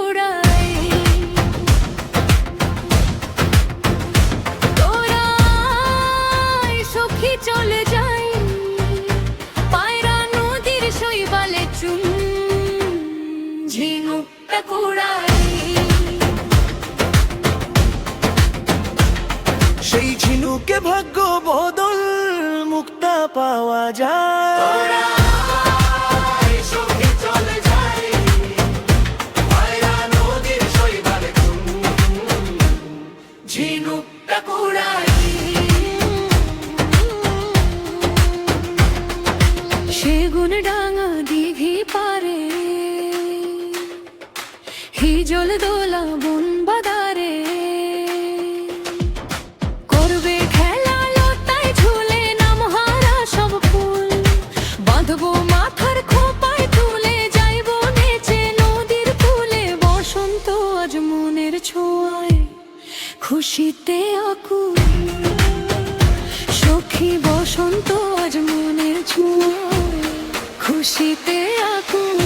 কুড়াই। তোরা সখী চলে যাই, পায়রা নদীর শৈবালে চুম, ঝিনুকটা কুড়াই। সেই ঝিনুকে ভাগ্য বদল মুক্তা পাওয়া যায়। ঝিনুকটা কুড়াই। সেগুন ডাঙা দিঘি পারে, হিজল দোলা বন বাদারে, করবে খেলা লতায় ঝুলে নামহারা সব ফুল, বাঁধবো মাথার খোপায় তুলে, যাইবো নেচে নদীর কূলে। বসন্ত আজ মনের ছোঁয়ায় খুশিতে আকুল, সখী বসন্ত আজ মনের ছোঁয়ায় খুশিতে আকুল।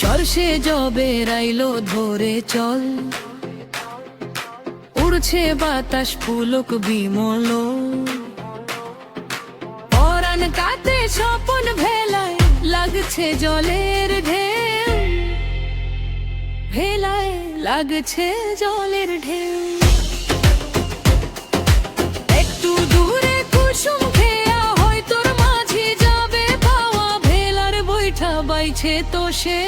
সরষে জবে রাইলো ধরে চল, উড়ছে বাতাস পুলক বিমল, পরাণ কাতে স্বপন ভেলায় লাগছে জলের ঢেউ, ভেলায় লাগছে জলের ঢেউ। একটু দূরে কুসুম খেয়া হয় তোর মাঝি যাবে পাওয়া, ভেলার বৈঠা বাইছে তো সে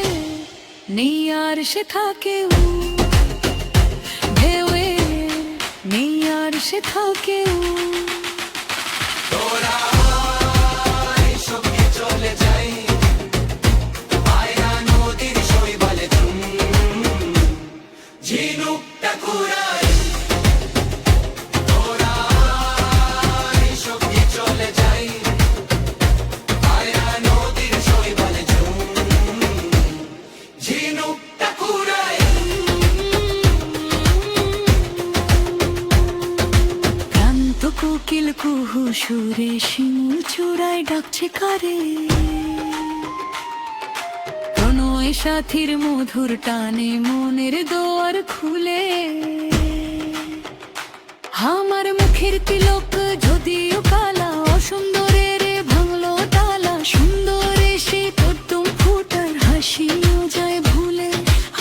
নেই আর সে থাকেও, ঢেউয়ে নেই আর সে থাকেও। কোকিল কুহু সুরে শিমুল চূড়ায় ডাকছে কারে, প্রণয় সাথীর মধুর টানে মনের দোয়ার খুলে। আমার মুখের তিলক যদিও কালা, অসুন্দরের ভাঙলো তালা, সুন্দরে সে কদ্দম ফুটার হাসিও যায় ভুলে,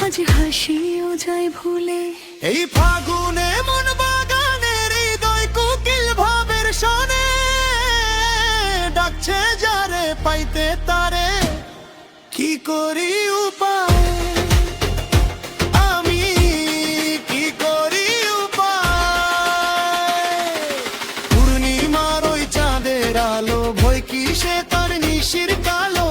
আজ হাসিও যায় ভুলে। এই ফাগুনে মন বাগানের হৃদয় কোকিল ভাবের শোনে, ডাকছে যারে পাইতে তারে, কি করি উপায় আমি, কি করি উপায়। পূর্ণিমার ওই চাঁদের আলো ভয় কি সে তার নিশির কালো,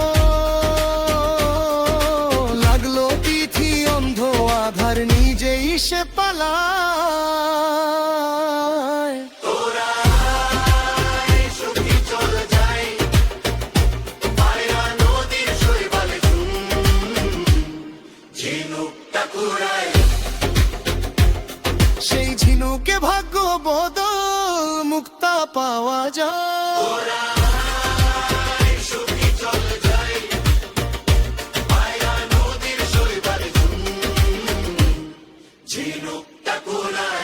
লাগলো তিথি অন্ধ আধার নিজেই সে পালায়। সেই ঝিনুকে ভাগ্য বদল মুক্তা পাওয়া যায়। ঝিনুকটা কুড়াই।